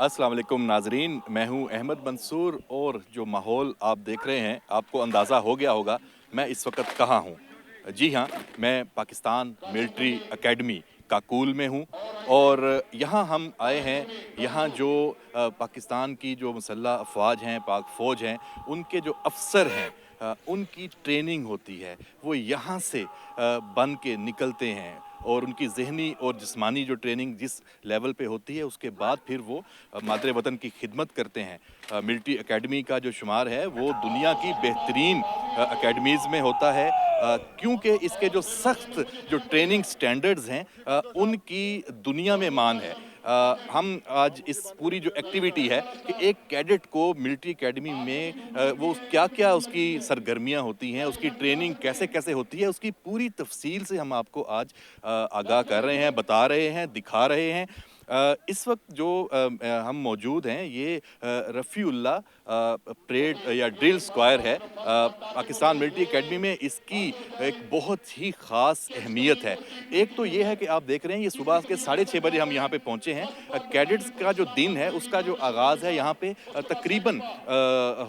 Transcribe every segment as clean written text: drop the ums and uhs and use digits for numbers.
अस्सलाम वालेकुम नाजरीन, मैं हूं अहमद मंसूर और जो माहौल आप देख रहे हैं आपको अंदाज़ा हो गया होगा मैं इस वक्त कहाँ हूं। जी हाँ, मैं पाकिस्तान मिलिट्री एकेडमी काकूल में हूं और यहाँ हम आए हैं। यहाँ जो पाकिस्तान की जो मुसल्लह अफवाज हैं, पाक फ़ौज हैं, उनके जो अफसर हैं, उनकी ट्रेनिंग होती है। वो यहाँ से बन के निकलते हैं और उनकी ज़हनी और जिस्मानी जो ट्रेनिंग जिस लेवल पे होती है उसके बाद फिर वो मादरे वतन की खिदमत करते हैं। मिलिट्री एकेडमी का जो शुमार है वो दुनिया की बेहतरीन एकेडमीज़ में होता है, क्योंकि इसके जो सख्त जो ट्रेनिंग स्टैंडर्ड्स हैं उनकी दुनिया में मान है। हम आज इस पूरी जो एक्टिविटी है कि एक कैडेट को मिलिट्री एकेडमी में वो क्या-क्या उसकी सरगर्मियाँ होती हैं, उसकी ट्रेनिंग कैसे-कैसे होती है, उसकी पूरी तफ़सील से हम आपको आज आगाह कर रहे हैं, बता रहे हैं, दिखा रहे हैं। इस वक़्त जो हम मौजूद हैं ये रफ़ीउल्लाह परेड या ड्रिल स्क्वायर है। पाकिस्तान मिलिट्री एकेडमी में इसकी एक बहुत ही ख़ास अहमियत है। एक तो ये है कि आप देख रहे हैं ये सुबह के 6:30 बजे हम यहाँ पे पहुँचे हैं। कैडेट्स का जो दिन है उसका जो आगाज़ है यहाँ पे तकरीबन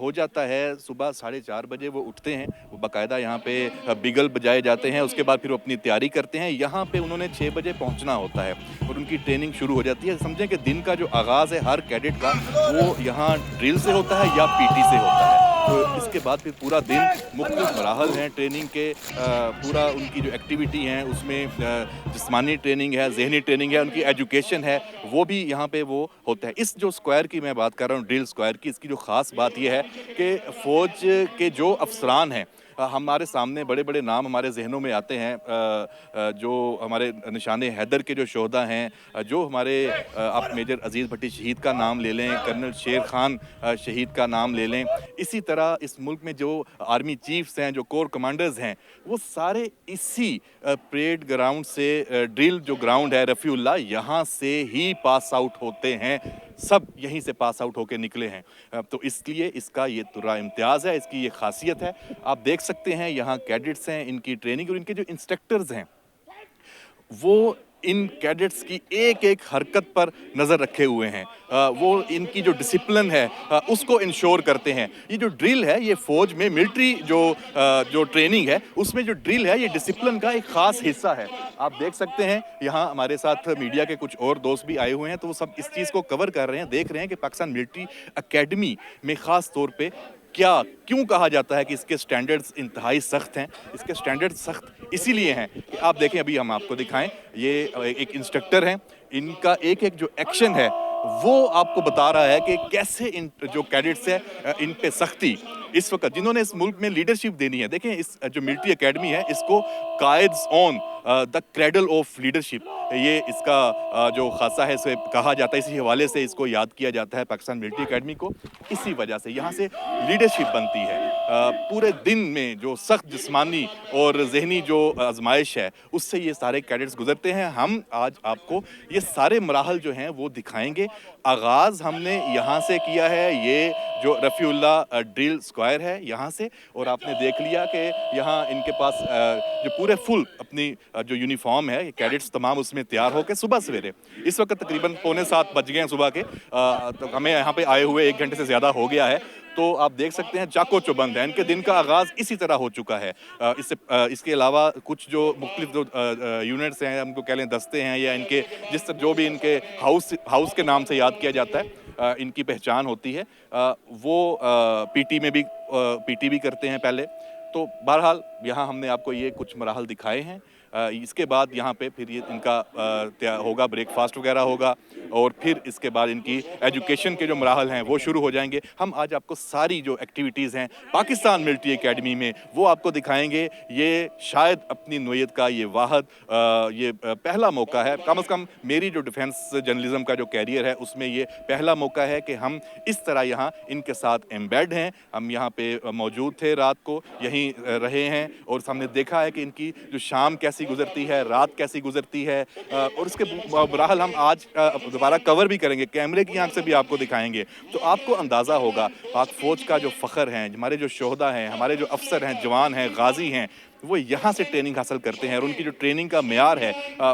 हो जाता है सुबह 4:30 बजे वो उठते हैं। वो बाकायदा यहाँ पे बिगल बजाए जाते हैं, उसके बाद फिर वो अपनी तैयारी करते हैं। यहाँ पे उन्होंने 6 बजे पहुँचना होता है और उनकी ट्रेनिंग शुरू हो जाती है। समझें कि दिन का जो आगाज़ है हर कैडेट का वो यहाँ ड्रिल से होता है या पीटी से होता है। तो इसके बाद फिर पूरा दिन मुख्तलिफ मराहल हैं ट्रेनिंग के, पूरा उनकी जो एक्टिविटी हैं उसमें जिस्मानी ट्रेनिंग है, ज़हनी ट्रेनिंग है, उनकी एजुकेशन है, वो भी यहाँ पे वो होता है। इस जो स्क्वायर की मैं बात कर रहा हूँ, ड्रिल स्क्वायर की, इसकी जो ख़ास बात ये है कि फ़ौज के जो अफ़सरान हैं, हमारे सामने बड़े-बड़े नाम हमारे ज़हनों में आते हैं, जो हमारे निशान हैदर के जो शोहदा हैं, जो हमारे आप मेजर अज़ीज़ भट्टी शहीद का नाम ले लें, कर्नल शेर खान शहीद का नाम ले लें। इसी तरह इस मुल्क में जो आर्मी चीफ्स हैं, जो कोर कमांडर्स हैं, वो सारे इसी परेड ग्राउंड से, ड्रिल जो ग्राउंड है रफ़ीउल्लाह, यहाँ से ही पास आउट होते हैं। सब यहीं से पास आउट होके निकले हैं। तो इसलिए इसका ये तुर्रा इम्तियाज़ है, इसकी ये ख़ासियत है। आप देख सकते हैं यहाँ कैडेट्स हैं, इनकी ट्रेनिंग और इनके जो इंस्ट्रक्टर्स हैं वो इन कैडेट्स की एक-एक हरकत पर नज़र रखे हुए हैं। वो इनकी जो डिसिप्लिन है उसको इंश्योर करते हैं। ये जो ड्रिल है ये फ़ौज में मिलिट्री जो ट्रेनिंग है उसमें जो ड्रिल है ये डिसिप्लिन का एक ख़ास हिस्सा है। आप देख सकते हैं यहाँ हमारे साथ मीडिया के कुछ और दोस्त भी आए हुए हैं, तो वो सब इस चीज़ को कवर कर रहे हैं, देख रहे हैं कि पाकिस्तान मिलिट्री एकेडमी में ख़ास तौर पे क्यों कहा जाता है कि इसके स्टैंडर्ड्स इंतहाई सख्त हैं। इसके स्टैंडर्ड्स सख्त इसीलिए हैं कि आप देखें, अभी हम आपको दिखाएं, ये एक इंस्ट्रक्टर हैं, इनका एक-एक जो एक्शन है वो आपको बता रहा है कि कैसे इन जो कैडेट्स हैं इन पे सख्ती इस वक्त जिन्होंने इस मुल्क में लीडरशिप देनी है। देखें इस जो मिलिट्री एकेडमी है इसको कायद्स on the cradle of leadership, ये इसका जो खासा है इसे कहा जाता है, इसी हवाले से इसको याद किया जाता है पाकिस्तान मिलिट्री एकेडमी को। इसी वजह से यहाँ से लीडरशिप बनती है। पूरे दिन में जो सख्त जिस्मानी और ज़हनी जो आजमाइश है उससे ये सारे कैडेट्स गुजरते हैं। हम आज आपको ये सारे मराहल जो हैं वो दिखाएंगे। आगाज़ हमने यहाँ से किया है, ये जो रफ़ीउल्लाह ड्रिल स्क्वायर है यहाँ से, और आपने देख लिया कि यहाँ इनके पास जो पूरे फुल अपनी जो यूनिफॉर्म है, कैडेट्स तमाम उसमें तैयार होकर सुबह सवेरे, इस वक्त तकरीबन 6:45 बज गए हैं सुबह के, तो हमें यहाँ पे आए हुए 1 घंटे से ज़्यादा हो गया है। तो आप देख सकते हैं चाको चौबंद है, इनके दिन का आगाज़ इसी तरह हो चुका है। इसके अलावा कुछ जो मुख्तलिफ जो यूनिट्स हैं, उनको कह लें दस्ते हैं, या इनके जो भी इनके हाउस के नाम से याद किया जाता है, इनकी पहचान होती है। वो पीटी भी करते हैं पहले। तो बहरहाल यहाँ हमने आपको ये कुछ मराहल दिखाए हैं। इसके बाद यहाँ पे फिर ये इनका होगा ब्रेकफास्ट वगैरह होगा, और फिर इसके बाद इनकी एजुकेशन के जो मराहल हैं वो शुरू हो जाएंगे। हम आज आपको सारी जो एक्टिविटीज़ हैं पाकिस्तान मिलिट्री एकेडमी में वो आपको दिखाएंगे। ये शायद अपनी नोयत का ये वाहद पहला मौका है, कम से कम मेरी जो डिफेंस जर्नलिज्म का जो कैरियर है उसमें ये पहला मौका है कि हम इस तरह यहाँ इनके साथ एम्बेड हैं। हम यहाँ पे मौजूद थे, रात को यहीं रहे हैं और हमने देखा है कि इनकी जो शाम कैसे कैसी गुजरती है, रात कैसी गुजरती है, और उसके बहरहाल हम आज दोबारा कवर भी करेंगे, कैमरे की आंख से भी आपको दिखाएंगे, तो आपको अंदाज़ा होगा पाक फ़ौज का जो फ़ख्र है, हमारे जो शोहदा हैं, हमारे जो अफसर हैं, जवान हैं, गाज़ी हैं, वो यहाँ से ट्रेनिंग हासिल करते हैं, और उनकी जो ट्रेनिंग का मेयार है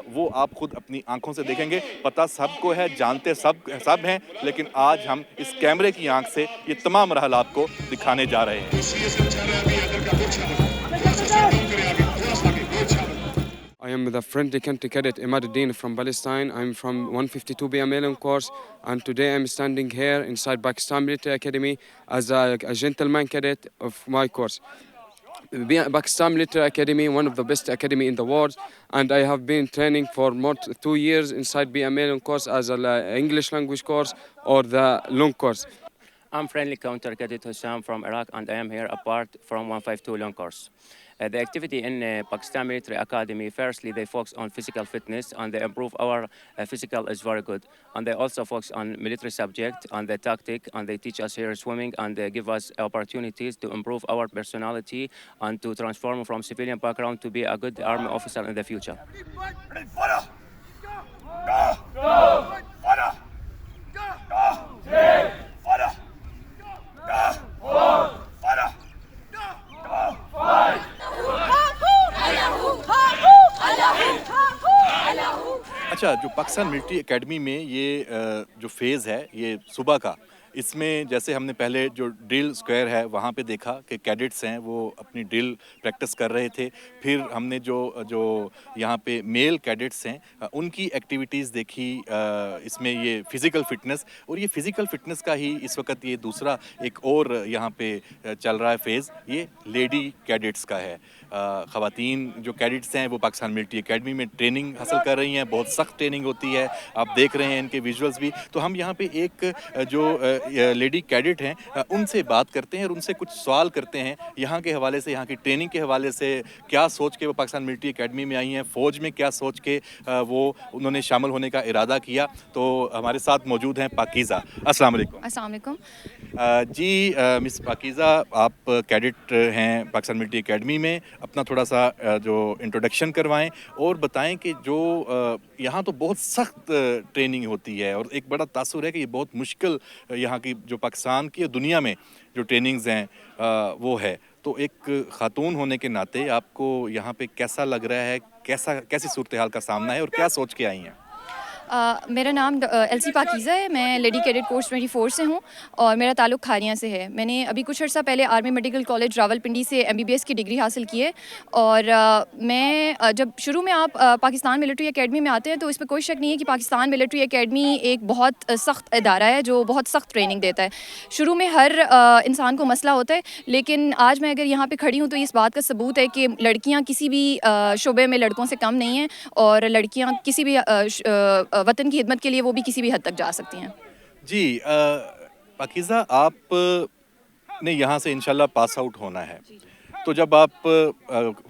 वो आप खुद अपनी आंखों से देखेंगे। पता सबको है, जानते सब हैं, लेकिन आज हम इस कैमरे की आंख से ये तमाम मरहल आपको दिखाने जा रहे हैं। I am the friendly country cadet Imaduddin from Palestine. I'm from 152 BMLM course, and today I'm standing here inside Pakistan Military Academy as a gentleman cadet of my course. Pakistan Military Academy, one of the best academy in the world, and I have been training for more 2 years inside BMLM course as an English language course or the long course. I'm friendly counter cadet Hussam from Iraq, and I am here apart from 152 long course. The activity in Pakistan Military Academy, firstly, they focus on physical fitness and they improve our physical is very good. And they also focus on military subject and the tactic, and they teach us here swimming, and they give us opportunities to improve our personality and to transform from civilian background to be a good army officer in the future. अच्छा, जो Pakistan military academy में ये जो phase है ये सुबह का, इसमें जैसे हमने पहले जो ड्रिल स्क्वायर है वहाँ पे देखा कि कैडेट्स हैं वो अपनी ड्रिल प्रैक्टिस कर रहे थे, फिर हमने जो यहाँ पे मेल कैडेट्स हैं उनकी एक्टिविटीज़ देखी, इसमें ये फ़िज़िकल फ़िटनेस, और ये फ़िज़िकल फ़िटनेस का ही इस वक्त ये दूसरा एक और यहाँ पे चल रहा है फेज़, ये लेडी कैडेट्स का है। ख़वातीन जो कैडेट्स हैं वो पाकिस्तान मिलिट्री एकेडमी में ट्रेनिंग हासिल कर रही हैं, बहुत सख्त ट्रेनिंग होती है, आप देख रहे हैं इनके विजुअल्स भी। तो हम यहाँ पे एक जो लेडी कैडेट हैं उनसे बात करते हैं और उनसे कुछ सवाल करते हैं यहाँ के हवाले से, यहाँ की ट्रेनिंग के हवाले से, क्या सोच के वो पाकिस्तान मिलिट्री एकेडमी में आई हैं, फ़ौज में क्या सोच के वो उन्होंने शामिल होने का इरादा किया। तो हमारे साथ मौजूद हैं पाकीज़ा। अस्सलाम वालेकुम। अस्सलाम वालेकुम। जी मिस पाकीज़ा, आप कैडेट हैं पाकिस्तान मिलिट्री एकेडमी में, अपना थोड़ा सा जो इंट्रोडक्शन करवाएं और बताएं कि जो यहाँ तो बहुत सख्त ट्रेनिंग होती है और एक बड़ा तासुर है कि ये बहुत मुश्किल यहाँ की जो पाकिस्तान की दुनिया में जो ट्रेनिंग्स हैं वो है। तो एक ख़ातून होने के नाते आपको यहाँ पे कैसा लग रहा है, कैसी सूरत हाल का सामना है और क्या सोच के आई हैं? मेरा नाम एलसी पाकीज़ा है। मैं लेडी कैडेट कोर्स 24 से हूँ और मेरा ताल्लुक़ खारियाँ से है। मैंने अभी कुछ अर्सा पहले आर्मी मेडिकल कॉलेज रावलपिंडी से MBBS की डिग्री हासिल की है। और मैं जब शुरू में आप पाकिस्तान मिलिट्री एकेडमी में आते हैं तो इसमें कोई शक नहीं है कि पाकिस्तान मिलिट्री एकेडमी एक बहुत सख्त इदारा है जो बहुत सख्त ट्रेनिंग देता है। शुरू में हर इंसान को मसला होता है, लेकिन आज मैं अगर यहाँ पर खड़ी हूँ तो इस बात का सबूत है कि लड़कियाँ किसी भी शोबे में लड़कों से कम नहीं हैं और लड़कियाँ किसी भी वतन की खिदमत के लिए वो भी किसी भी हद तक जा सकती हैं। जी पाकीज़ा, आप ने यहाँ से इंशाल्लाह पास आउट होना है, तो जब आप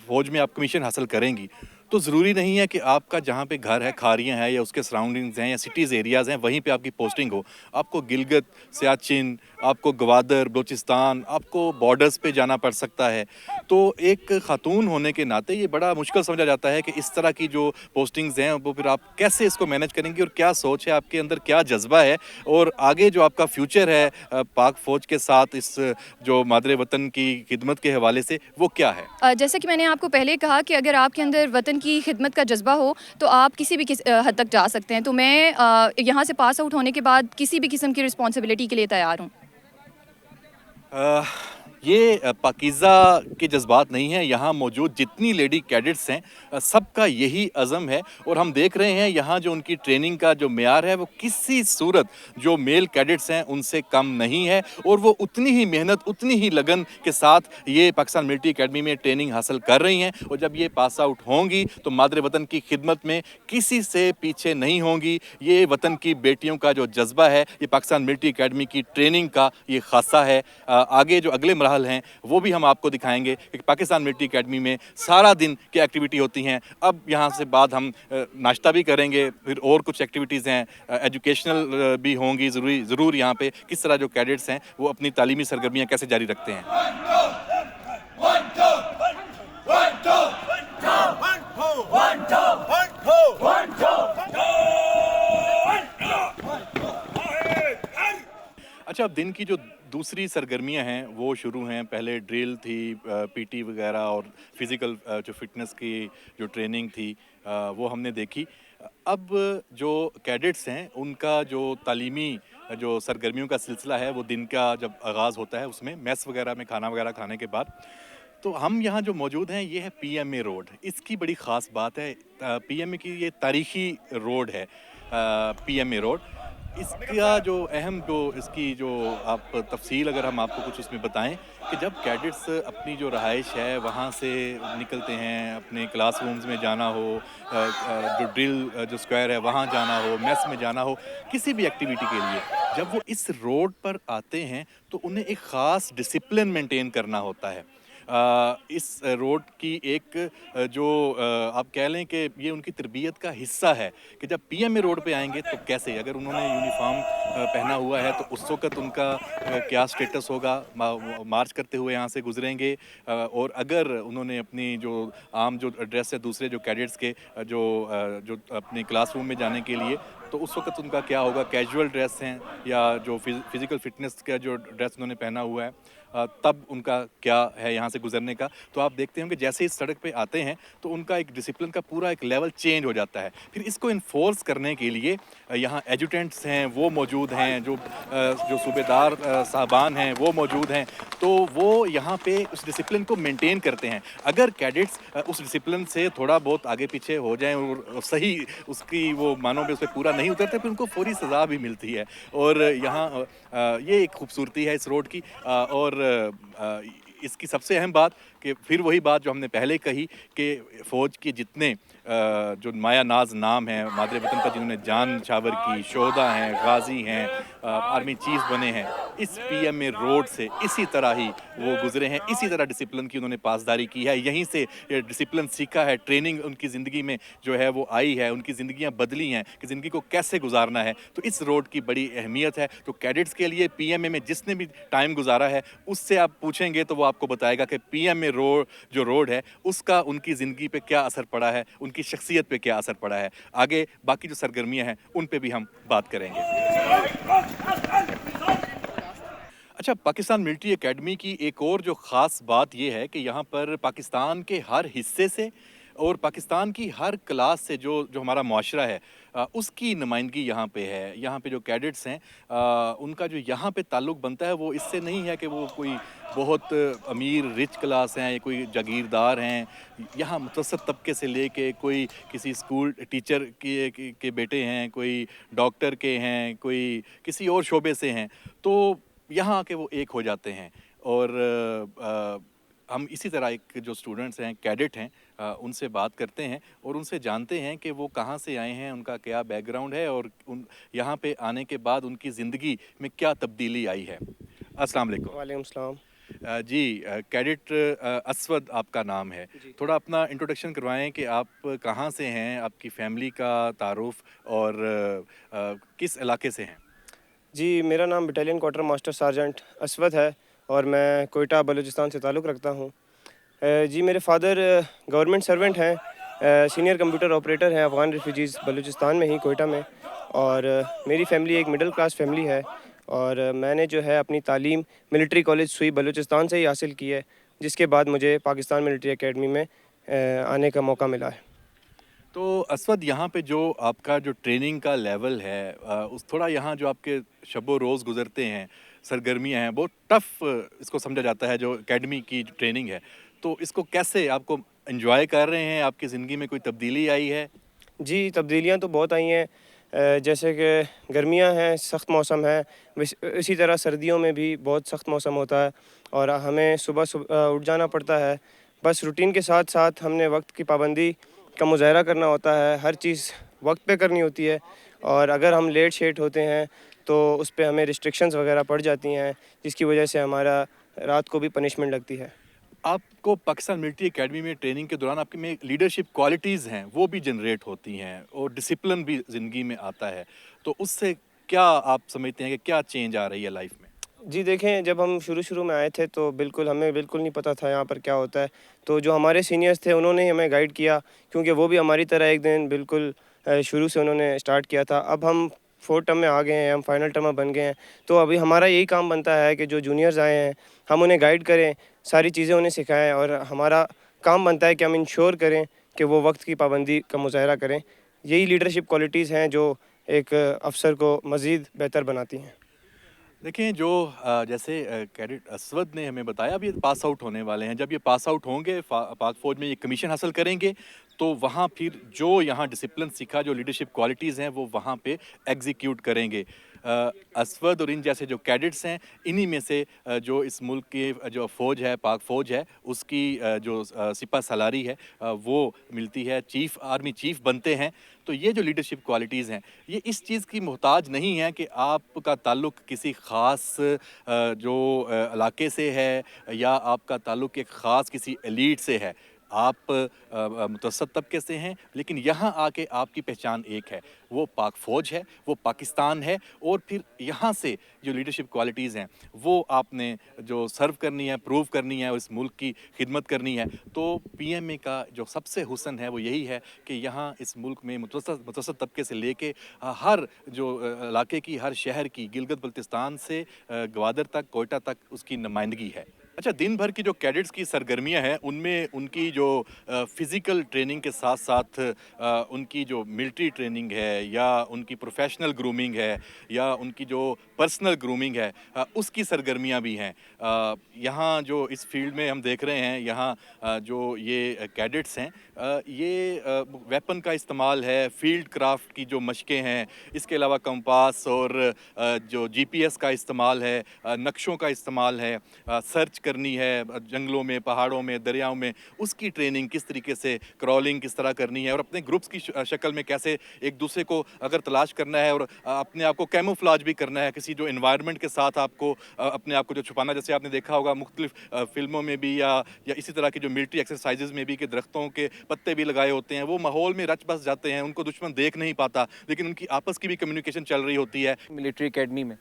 फ़ौज में आप कमीशन हासिल करेंगी तो ज़रूरी नहीं है कि आपका जहाँ पे घर है, खारियाँ है या उसके सराउंडिंग्स हैं या सिटीज़ एरियाज़ हैं वहीं पे आपकी पोस्टिंग हो। आपको गिलगित, सियाचिन, आपको गवादर, बलूचिस्तान, आपको बॉर्डर्स पे जाना पड़ सकता है। तो एक ख़ातून होने के नाते ये बड़ा मुश्किल समझा जाता है कि इस तरह की जो पोस्टिंग्स हैं वो फिर आप कैसे इसको मैनेज करेंगी और क्या सोच है आपके अंदर, क्या जज्बा है और आगे जो आपका फ्यूचर है पाक फ़ौज के साथ इस जो मादरे वतन की खिदमत के हवाले से, वो क्या है? जैसे कि मैंने आपको पहले कहा कि अगर आपके अंदर वतन की खिदमत का जज्बा हो तो आप किसी भी हद तक जा सकते हैं। तो मैं यहाँ से पास आउट होने के बाद किसी भी किस्म की रिस्पॉन्सिबिलिटी के लिए तैयार हूँ। ये पाकीज़ा के जज्बात नहीं हैं, यहाँ मौजूद जितनी लेडी कैडेट्स हैं सबका यही अज़म है और हम देख रहे हैं यहाँ जो उनकी ट्रेनिंग का जो मेयार है वो किसी सूरत जो मेल कैडेट्स हैं उनसे कम नहीं है और वो उतनी ही मेहनत, उतनी ही लगन के साथ ये पाकिस्तान मिलिट्री एकेडमी में ट्रेनिंग हासिल कर रही हैं और जब ये पास आउट होंगी तो मादरे वतन की खिदमत में किसी से पीछे नहीं होंगी। ये वतन की बेटियों का जो जज्बा है, ये पाकिस्तान मिलिट्री एकेडमी की ट्रेनिंग का ये खासा है। आगे जो अगले मरहल हैं वो भी हम आपको दिखाएंगे कि पाकिस्तान मिलिट्री एकेडमी में सारा दिन की एक्टिविटी होती हैं। अब यहाँ से बाद हम नाश्ता भी करेंगे, फिर और कुछ एक्टिविटीज़ हैं, एजुकेशनल भी होंगी ज़रूर यहाँ पे किस तरह जो कैडेट्स हैं वो अपनी तालीमी सरगर्मियाँ कैसे जारी रखते हैं। अब दिन की जो दूसरी सरगर्मियां हैं वो शुरू हैं। पहले ड्रिल थी, पीटी वगैरह और फिज़िकल जो फिटनेस की जो ट्रेनिंग थी वो हमने देखी। अब जो कैडेट्स हैं उनका जो तालीमी जो सरगर्मियों का सिलसिला है वो दिन का जब आगाज़ होता है उसमें मेस वगैरह में खाना वगैरह खाने के बाद, तो हम यहाँ जो मौजूद हैं ये है पीएमए रोड। इसकी बड़ी ख़ास बात है, पीएमए की ये तारीख़ी रोड है, पीएमए रोड। इसका जो अहम जो इसकी जो आप तफसील अगर हम आपको कुछ उसमें बताएं कि जब कैडेट्स अपनी जो रहाइश है वहाँ से निकलते हैं, अपने क्लासरूम्स में जाना हो, जो ड्रिल जो स्क्वायर है वहाँ जाना हो, मेस में जाना हो, किसी भी एक्टिविटी के लिए जब वो इस रोड पर आते हैं तो उन्हें एक ख़ास डिसिप्लिन मेंटेन करना होता है। इस रोड की एक जो आप कह लें कि ये उनकी तरबियत का हिस्सा है कि जब पीएमए रोड पे आएंगे तो कैसे, अगर उन्होंने यूनिफॉर्म पहना हुआ है तो उस वक्त उनका क्या स्टेटस होगा, मार्च करते हुए यहाँ से गुजरेंगे, और अगर उन्होंने अपनी जो आम जो ड्रेस है दूसरे जो कैडेट्स के जो अपने क्लासरूम में जाने के लिए, तो उस वक्त उनका क्या होगा, कैजुअल ड्रेस हैं या जो फिज़िकल फिटनेस का जो ड्रेस उन्होंने पहना हुआ है, तब उनका क्या है यहाँ से गुजरने का। तो आप देखते होंगे जैसे इस सड़क पे आते हैं तो उनका एक डिसिप्लिन का पूरा एक लेवल चेंज हो जाता है। फिर इसको इन्फोर्स करने के लिए यहाँ एजुटेंट्स हैं वो मौजूद हैं, जो सूबेदार साहबान हैं वो मौजूद हैं, तो वो यहाँ पे उस डिसिप्लिन को मेंटेन करते हैं। अगर कैडेट्स उस डिसिप्लिन से थोड़ा बहुत आगे पीछे हो जाएं और सही उसकी वो मानों पे उस पर पूरा नहीं उतरते फिर उनको फौरी सज़ा भी मिलती है। और यहाँ ये एक खूबसूरती है इस रोड की। और इसकी सबसे अहम बात कि फिर वही बात जो हमने पहले कही कि फ़ौज के जितने जो माया नाज नाम है मादरे वतन का, जिन्होंने जान निछावर की, शोहदा हैं, गाजी हैं, आर्मी चीफ बने हैं, इस पीएमए रोड से इसी तरह ही वो गुजरे हैं, इसी तरह डिसिप्लिन की उन्होंने पासदारी की है, यहीं से ये डिसिप्लिन सीखा है, ट्रेनिंग उनकी ज़िंदगी में जो है वो आई है, उनकी ज़िंदगियाँ बदली हैं कि ज़िंदगी को कैसे गुजारना है। तो इस रोड की बड़ी अहमियत है। तो कैडेट्स के लिए पीएमए में जिसने भी टाइम गुजारा है उससे आप पूछेंगे तो वो आपको बताएगा कि पीएमए रोड है उसका उनकी ज़िंदगी पे क्या असर पड़ा है, उनकी शख्सियत पे क्या असर पड़ा है। आगे बाकी जो सरगर्मियाँ हैं उन पे भी हम बात करेंगे। अच्छा, पाकिस्तान मिलिट्री एकेडमी की एक और जो ख़ास बात ये है कि यहाँ पर पाकिस्तान के हर हिस्से से और पाकिस्तान की हर क्लास से जो हमारा मुआशरा है उसकी नुमाइंदगी यहाँ पे है। यहाँ पे जो कैडेट्स हैं उनका जो यहाँ पे ताल्लुक़ बनता है वो इससे नहीं है कि वो कोई बहुत अमीर रिच क्लास हैं या कोई जागीरदार हैं। यहाँ मुतवस्सित तबके से लेके कोई किसी स्कूल टीचर के बेटे हैं, कोई डॉक्टर के हैं, कोई किसी और शोबे से हैं, तो यहाँ आके वो एक हो जाते हैं। और हम इसी तरह एक जो स्टूडेंट्स हैं, कैडेट हैं, उनसे बात करते हैं और उनसे जानते हैं कि वो कहाँ से आए हैं, उनका क्या बैकग्राउंड है और यहाँ पे आने के बाद उनकी ज़िंदगी में क्या तब्दीली आई है। अस्सलाम वालेकुम। वालेकुम सलाम। जी, कैडेट असवद आपका नाम है। थोड़ा अपना इंट्रोडक्शन करवाएं कि आप कहाँ से हैं, आपकी फैमिली का तारुफ और किस इलाके से हैं। जी, मेरा नाम बटालियन क्वार्टर मास्टर सार्जेंट असवद है और मैं कोयटा बलूचिस्तान से ताल्लुक़ रखता हूँ। जी, मेरे फादर गवर्नमेंट सर्वेंट हैं, सीनियर कंप्यूटर ऑपरेटर हैं अफ़गान रेफ्यूजीज़ बलूचिस्तान में ही, कोयटा में। और मेरी फैमिली एक मिडिल क्लास फैमिली है और मैंने जो है अपनी तालीम मिलिट्री कॉलेज सुई बलूचिस्तान से ही हासिल की है, जिसके बाद मुझे पाकिस्तान मिलिट्री एकेडमी में आने का मौका मिला है। तो असवद, यहाँ पे जो आपका जो ट्रेनिंग का लेवल है उस थोड़ा यहाँ जो आपके शबो रोज़ गुजरते हैं, सरगर्मियाँ हैं, बहुत टफ़ इसको समझा जाता है जो एकेडमी की ट्रेनिंग है, तो इसको कैसे आपको एंजॉय कर रहे हैं? आपकी ज़िंदगी में कोई तब्दीली आई है? जी, तब्दीलियाँ तो बहुत आई हैं। जैसे कि गर्मियाँ हैं, सख्त मौसम है, इसी तरह सर्दियों में भी बहुत सख्त मौसम होता है और हमें सुबह उठ जाना पड़ता है। बस रूटीन के साथ साथ हमने वक्त की पाबंदी का मुज़ाहरा करना होता है, हर चीज़ वक्त पे करनी होती है और अगर हम लेट शेट होते हैं तो उस पे हमें रिस्ट्रिक्शंस वगैरह पड़ जाती हैं, जिसकी वजह से हमारा रात को भी पनिशमेंट लगती है। आपको पाकिस्तान मिलिट्री एकेडमी में ट्रेनिंग के दौरान आपके में लीडरशिप क्वालिटीज़ हैं वो भी जनरेट होती हैं और डिसिप्लिन भी ज़िंदगी में आता है, तो उससे क्या आप समझते हैं कि क्या चेंज आ रही है लाइफ में? जी देखें, जब हम शुरू में आए थे तो हमें बिल्कुल नहीं पता था यहाँ पर क्या होता है, तो जो हमारे सीनियर्स थे उन्होंने ही हमें गाइड किया, क्योंकि वो भी हमारी तरह एक दिन बिल्कुल शुरू से उन्होंने स्टार्ट किया था। अब हम 4 ٹرم میں آ گئے ہیں, ہم فائنل ٹرم میں بن گئے ہیں, تو ابھی ہمارا یہی کام بنتا ہے کہ جو جونیئرز آئے ہیں ہم انہیں گائیڈ کریں, ساری چیزیں انہیں سکھائیں, اور ہمارا کام بنتا ہے کہ ہم انشور کریں کہ وہ وقت کی پابندی کا مظاہرہ کریں. یہی لیڈرشپ کوالٹیز ہیں جو ایک افسر کو مزید بہتر بناتی ہیں. دیکھیں جو جیسے کیڈٹ اسود نے ہمیں بتایا اب یہ پاس آؤٹ ہونے والے ہیں, جب یہ پاس آؤٹ ہوں گے پاک فوج میں یہ کمیشن حاصل کریں گے تو وہاں پھر جو یہاں ڈسپلن سیکھا, جو لیڈرشپ کوالٹیز ہیں وہ وہاں پہ ایگزیکیوٹ کریں گے. اسود اور ان جیسے جو کیڈٹس ہیں انہی میں سے جو اس ملک کی جو فوج ہے, پاک فوج ہے, اس کی جو سپہ سالاری ہے وہ ملتی ہے, چیف آرمی چیف بنتے ہیں. تو یہ جو لیڈرشپ کوالٹیز ہیں یہ اس چیز کی محتاج نہیں ہے کہ آپ کا تعلق کسی خاص جو علاقے سے ہے یا آپ کا تعلق ایک خاص کسی ایلیٹ سے ہے. آپ متوسط طبقے سے ہیں لیکن یہاں آ کے آپ کی پہچان ایک ہے, وہ پاک فوج ہے, وہ پاکستان ہے, اور پھر یہاں سے جو لیڈرشپ کوالٹیز ہیں وہ آپ نے جو سرو کرنی ہے, پروو کرنی ہے, اس ملک کی خدمت کرنی ہے. تو پی ایم اے کا جو سب سے حسن ہے وہ یہی ہے کہ یہاں اس ملک میں متوسط طبقے سے لے کے ہر جو علاقے کی, ہر شہر کی, گلگت بلتستان سے گوادر تک, کوئٹہ تک اس کی نمائندگی ہے. اچھا, دن بھر کی جو کیڈٹس کی سرگرمیاں ہیں ان میں ان کی جو فزیکل ٹریننگ کے ساتھ ساتھ ان کی جو ملٹری ٹریننگ ہے یا ان کی پروفیشنل گرومنگ ہے یا ان کی جو پرسنل گرومنگ ہے اس کی سرگرمیاں بھی ہیں. یہاں جو اس فیلڈ میں ہم دیکھ رہے ہیں, یہاں جو یہ کیڈٹس ہیں یہ ویپن کا استعمال ہے, فیلڈ کرافٹ کی جو مشقیں ہیں, اس کے علاوہ کمپاس اور جو جی پی ایس کا استعمال ہے, نقشوں کا استعمال ہے, سرچ کرنی ہے جنگلوں میں, پہاڑوں میں, دریاؤں میں, اس کی ٹریننگ کس طریقے سے, کرالنگ کس طرح کرنی ہے, اور اپنے گروپس کی شکل میں کیسے ایک دوسرے کو اگر تلاش کرنا ہے اور اپنے آپ کو کیموفلاج بھی کرنا ہے کسی جو انوائرمنٹ کے ساتھ, آپ کو اپنے آپ کو جو چھپانا, جیسے آپ نے دیکھا ہوگا مختلف فلموں میں بھی یا اسی طرح کی جو ملٹری ایکسرسائزز میں بھی کہ درختوں کے پتے بھی لگائے ہوتے ہیں, وہ ماحول میں رچ بس جاتے ہیں, ان کو دشمن دیکھ نہیں پاتا لیکن ان کی آپس کی بھی کمیونیکیشن چل رہی ہوتی ہے. ملٹری اکیڈمی میں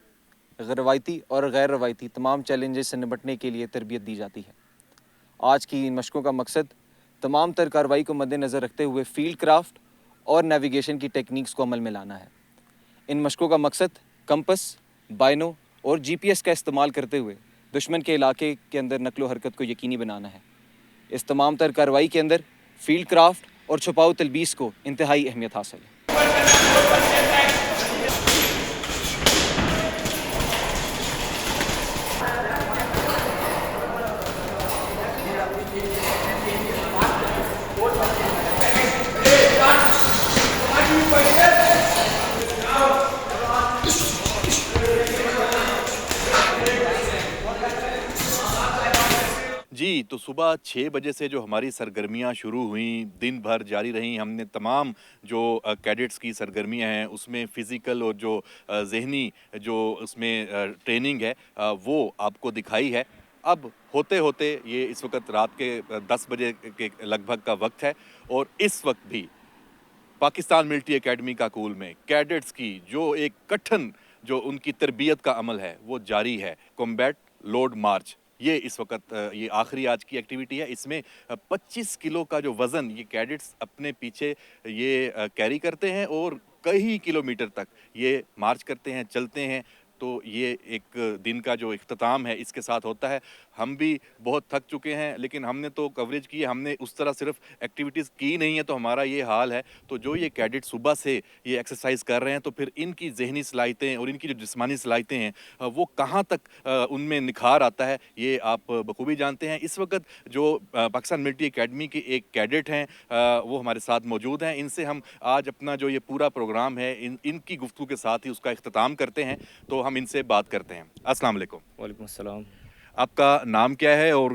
روایتی اور غیر روایتی تمام چیلنجز سے نمٹنے کے لیے تربیت دی جاتی ہے. آج کی ان مشقوں کا مقصد تمام تر کارروائی کو مد نظر رکھتے ہوئے فیلڈ کرافٹ اور نیویگیشن کی ٹیکنیکس کو عمل میں لانا ہے. ان مشقوں کا مقصد کمپس, بائنو اور جی پی ایس کا استعمال کرتے ہوئے دشمن کے علاقے کے اندر نقل و حرکت کو یقینی بنانا ہے. اس تمام تر کارروائی کے اندر فیلڈ کرافٹ اور چھپاؤ تلبیس کو انتہائی اہمیت حاصل ہے. جی, تو صبح 6 بجے سے جو ہماری سرگرمیاں شروع ہوئیں, دن بھر جاری رہیں. ہم نے تمام جو کیڈٹس کی سرگرمیاں ہیں اس میں فزیکل اور جو ذہنی جو اس میں ٹریننگ ہے وہ آپ کو دکھائی ہے. اب ہوتے ہوتے یہ اس وقت رات کے 10 بجے کے لگ بھگ کا وقت ہے, اور اس وقت بھی پاکستان ملٹری اکیڈمی کاکول میں کیڈٹس کی جو ایک کٹھن جو ان کی تربیت کا عمل ہے وہ جاری ہے. کومبیٹ لوڈ مارچ, یہ اس وقت یہ آخری آج کی ایکٹیویٹی ہے. اس میں 25 کلو کا جو وزن یہ کیڈٹس اپنے پیچھے یہ کیری کرتے ہیں اور کئی کلومیٹر تک یہ مارچ کرتے ہیں, چلتے ہیں. تو یہ ایک دن کا جو اختتام ہے اس کے ساتھ ہوتا ہے. ہم بھی بہت تھک چکے ہیں لیکن ہم نے تو کوریج کی ہے, ہم نے اس طرح صرف ایکٹیویٹیز کی نہیں ہے تو ہمارا یہ حال ہے. تو جو یہ کیڈٹ صبح سے یہ ایکسرسائز کر رہے ہیں تو پھر ان کی ذہنی صلاحیتیں اور ان کی جو جسمانی صلاحیتیں ہیں وہ کہاں تک ان میں نکھار آتا ہے یہ آپ بخوبی جانتے ہیں. اس وقت جو پاکستان ملٹری اکیڈمی کے ایک کیڈٹ ہیں وہ ہمارے ساتھ موجود ہیں. ان سے ہم آج اپنا جو یہ پورا پروگرام ہے ان کی گفتگو کے ساتھ ہی اس کا اختتام کرتے ہیں. تو ہم ان سے بات کرتے ہیں. السلام علیکم. وعلیکم السلام. آپ کا نام کیا ہے اور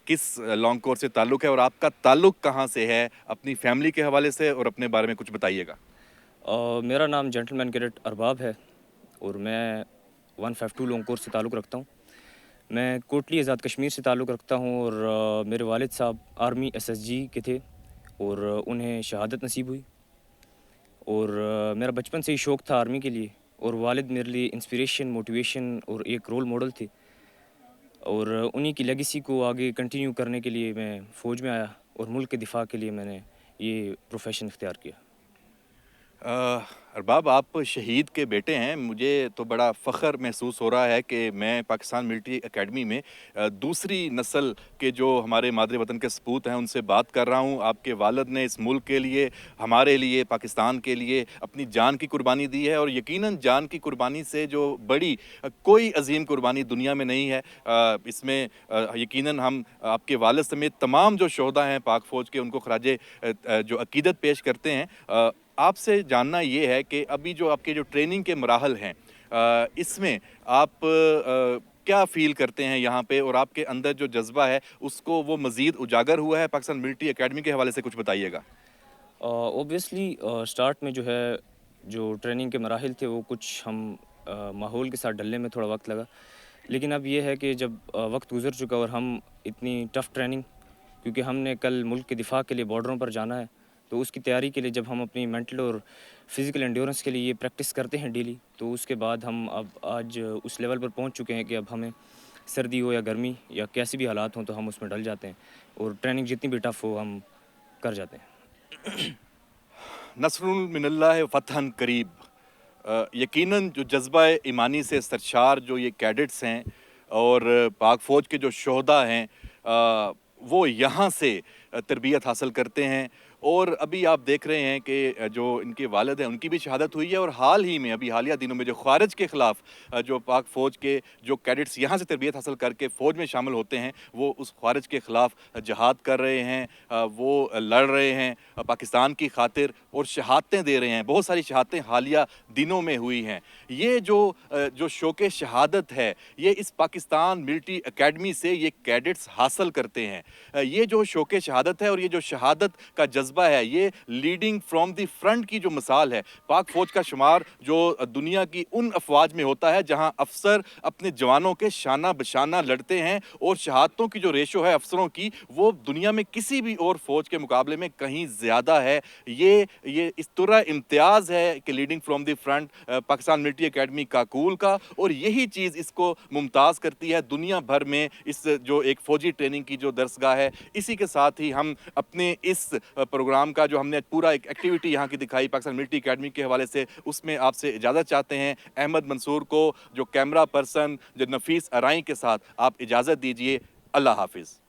کس لانگ کورس سے تعلق ہے, اور آپ کا تعلق کہاں سے ہے, اپنی فیملی کے حوالے سے اور اپنے بارے میں کچھ بتائیے گا. میرا نام جینٹل مین کیڈٹ ارباب ہے اور میں 152 لانگ کورس سے تعلق رکھتا ہوں. میں کوٹلی آزاد کشمیر سے تعلق رکھتا ہوں اور میرے والد صاحب آرمی SSG کے تھے اور انہیں شہادت نصیب ہوئی. اور میرا بچپن سے ہی شوق تھا آرمی کے لیے, اور والد میرے لیے انسپریشن, موٹیویشن اور ایک رول ماڈل تھے, اور انہی کی لیگیسی کو آگے کنٹینیو کرنے کے لیے میں فوج میں آیا اور ملک کے دفاع کے لیے میں نے یہ پروفیشن اختیار کیا. अरबाब, आप शहीद के बेटे हैं। मुझे तो बड़ा फ़ख्र महसूस हो रहा है कि मैं पाकिस्तान मिलिट्री एकेडमी में दूसरी नस्ल के जो हमारे मादरे वतन के सपूत हैं उनसे बात कर रहा हूँ। आपके वालिद ने इस मुल्क के लिए, हमारे लिए, पाकिस्तान के लिए अपनी जान की कुर्बानी दी है, और यकीनन जान की कुर्बानी से जो बड़ी कोई अजीम कुर्बानी दुनिया में नहीं है। इसमें यकीनन हम आपके वालिद समेत तमाम जो शोहदा हैं पाक फ़ौज के, उनको खराजे जो अकीदत पेश करते हैं। आपसे जानना ये है कि अभी जो आपके जो ट्रेनिंग के मराहल हैं, इसमें आप क्या फ़ील करते हैं यहाँ पे, और आपके अंदर जो जज्बा है उसको वो मज़ीद उजागर हुआ है पाकिस्तान मिलिट्री एकेडमी के हवाले से कुछ बताइएगा। ऑब्वियसली स्टार्ट में जो है जो ट्रेनिंग के मराहिल थे वो कुछ हम माहौल के साथ ढलने में थोड़ा वक्त लगा, लेकिन अब ये है कि जब वक्त गुजर चुका और हम इतनी टफ़ ट्रेनिंग, क्योंकि हमने कल मुल्क के दिफा के लिए बॉर्डरों पर जाना है, तो उसकी तैयारी के लिए जब हम अपनी मेंटल और फिज़िकल एंड्योरेंस के लिए ये प्रैक्टिस करते हैं डेली, तो उसके बाद हम अब आज उस लेवल पर पहुंच चुके हैं कि अब हमें सर्दी हो या गर्मी या कैसी भी हालात हों तो हम उसमें डल जाते हैं और ट्रेनिंग जितनी भी टफ़ हो हम कर जाते हैं। नस्रुल मिनल्लाह फ़तहन करीब। यकीनन जो जज्बा ईमानी से सरशार जो ये कैडेट्स हैं और पाक फ़ौज के जो शोहदा हैं, वो यहाँ से तरबियत हासिल करते हैं। और अभी आप देख रहे हैं कि जो इनके वालिद हैं उनकी भी शहादत हुई है, और हाल ही में अभी हालिया दिनों में जो ख़ारिज के ख़िलाफ़ जो पाक फ़ौज के जो कैडेट्स यहाँ से तरबियत हासिल करके फ़ौज में शामिल होते हैं, वो उस ख़ारिज के ख़िलाफ़ जहाद कर रहे हैं, वो लड़ रहे हैं पाकिस्तान की खातिर, और शहादतें दे रहे हैं। बहुत सारी शहादतें हालिया दिनों में हुई हैं। ये जो शौक़ शहादत है, ये इस पाकिस्तान मिलिट्री एकेडमी से ये कैडेट्स हासिल करते हैं। ये जो शौक़ शहादत है और ये जो शहादत का जज्बा है, ये लीडिंग फ्रॉम द फ्रंट की जो मिसाल है। पाक फ़ौज का शुमार जो दुनिया की उन अफवाज में होता है जहां अफसर अपने जवानों के शाना बशाना लड़ते हैं, और शहादतों की जो रेशो है अफसरों की, वो दुनिया में किसी भी और फ़ौज के मुकाबले में कहीं ज़्यादा है। ये इस तरह इम्तियाज़ है कि leading from the front Pakistan military academy Kakul का, और यही चीज़ इसको मुमताज़ करती है दुनिया भर में। इस जो एक फ़ौजी ट्रेनिंग की जो दरसगाह है, इसी के साथ ही हम अपने इस प्रोग्राम का जो हमने पूरा एक एक्टिविटी यहाँ की दिखाई पाकिस्तान मिलिट्री एकेडमी के हवाले से, उसमें आपसे इजाज़त चाहते हैं। अहमद मंसूर को जो कैमरा पर्सन जो नफीस अराई के साथ आप इजाज़त दीजिए। अल्लाह हाफिज़।